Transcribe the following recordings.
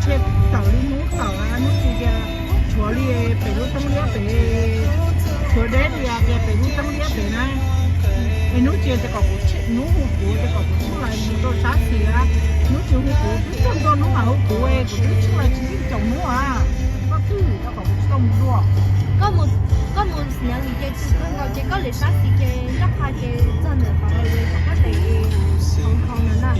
切岛里弄岛啊，弄这个chỗ里北路东里北，chỗ đấy thì cái北路东里北呢，弄这个搞不起，弄糊糊这搞不出来，你都啥事啊？弄这糊糊，这么多弄好糊哎，搞不出来，直接走弄啊，那对，那搞不出那么多。có một nhà người chơi từ con gọi chơi có lịch sát thì chơi chắc hai chơi chân được và rồi có thể không không nữa nè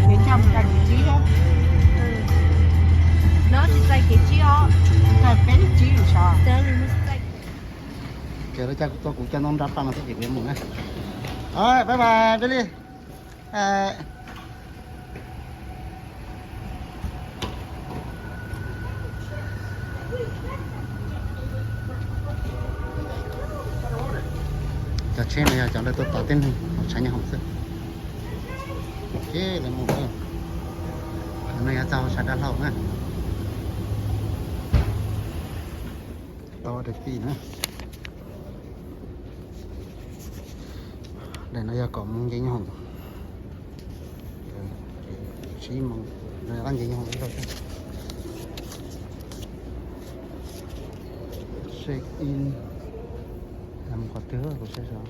Để chăm cái gì đó, nó chỉ tay cái chi đó cái bé chỉ là sao? tới mình mới tay kể cho tôi cũng cho nó ra nó sẽ chịu mình á. Rồi bye bye Billy. Giờ trên này chọn đây tôi tỏ tên một trái nhà hồng sức ok là một cái này rau sạch đã lâu nè to được gì nữa đây nó giờ có một cái nhà hồng chỉ mong này ăn gì nhà hồng rồi check in làm có thứ của xe sao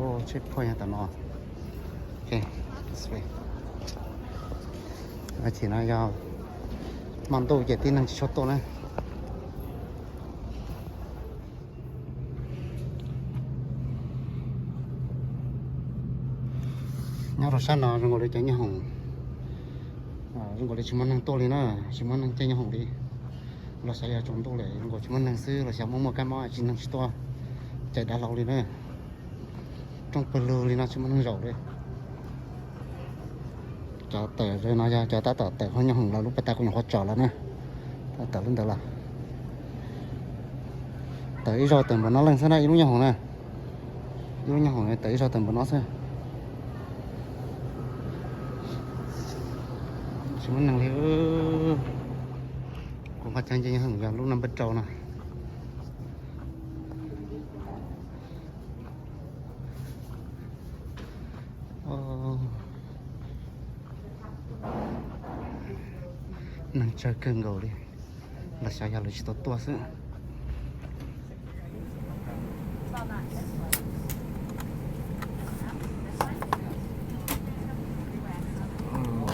oh checkpoint tao nó ok this way và chỉ nói do mong tôi chỉ tin năng cho tôi này nhau rồi sao nó rồi ngồi để chơi nhà hồng rồi ngồi để chúng mình năng tôi lên nữa chúng mình năng chơi nhà hồng đi là sẽ chúng tôi lại ngồi chúng mình năng sư là sẽ mong một cái món chỉ năng to chạy đá lâu đi nữa trong pelu đi nó chúng mình năng rầu đấy cho tờ rồi nó ra cho ta tờ hoa nhau hồng là lúc ta cũng có trò là nè ta tờ lên tờ là tới rồi tờ mà nó lên sang đây lúc nhau hồng nè lúc nhau hồng này tới rồi tờ mà nó sẽ chúng mình năng liu cũng phát triển cho nhau hồng giờ lúc năm bắt trâu nè năng chơi cơn gầu đi là sao giờ là chỉ tốt sữa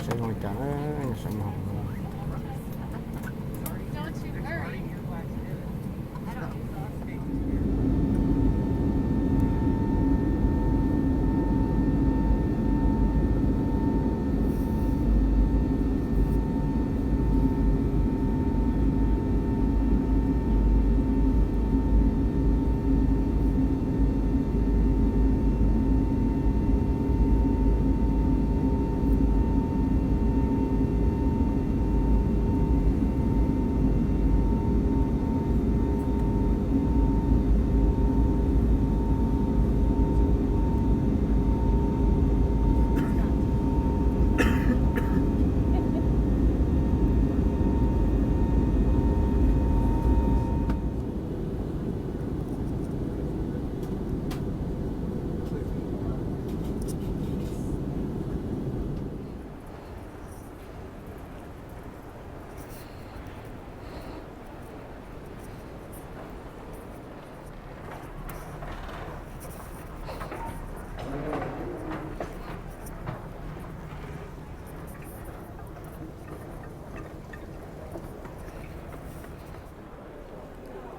sẽ ngồi trả sẽ ngồi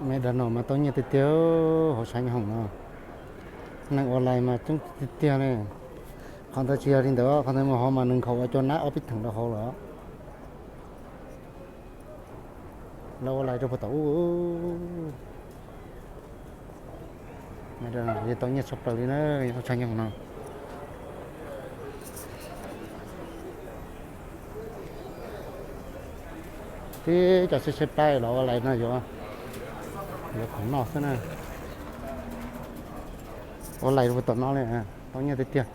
mẹ đã nổ mà tôi như tiêu họ sáng hồng nó năng online mà chúng tiêu này còn tôi chia đi đó còn tôi mà họ mà nâng khẩu cho nát ở biết thằng đó họ nữa lâu lại cho bắt đầu mẹ đã nổ tôi như sắp tới nữa họ sáng hồng nó thì cho xe bay lâu lại nó rồi nó cũng nọ thế này, ô lại rồi tận nó này à, tao nhớ tới tiền.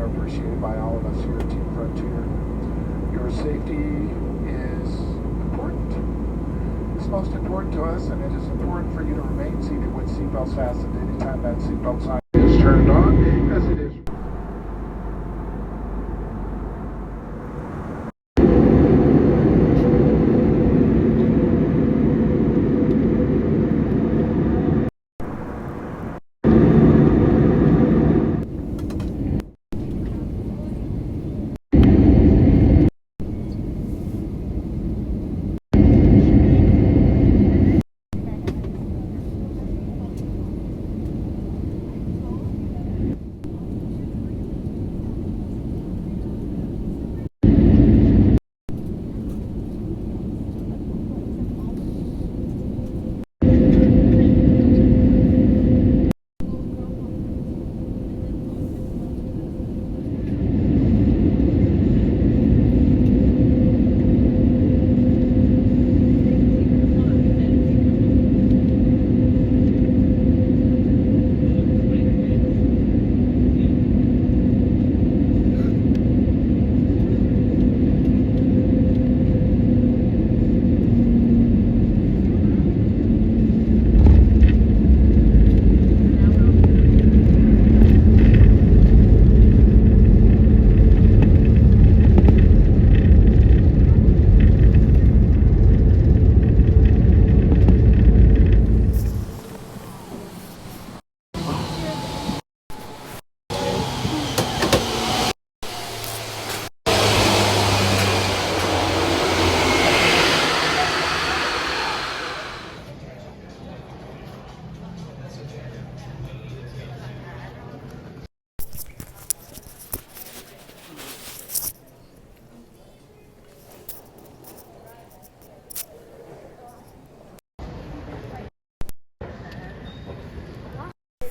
are appreciated by all of us here at Team Frontier. Your safety is important. It's most important to us, and it is important for you to remain seated with seatbelts fastened anytime that seatbelt sign is turned on, as it is.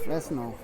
Fresno.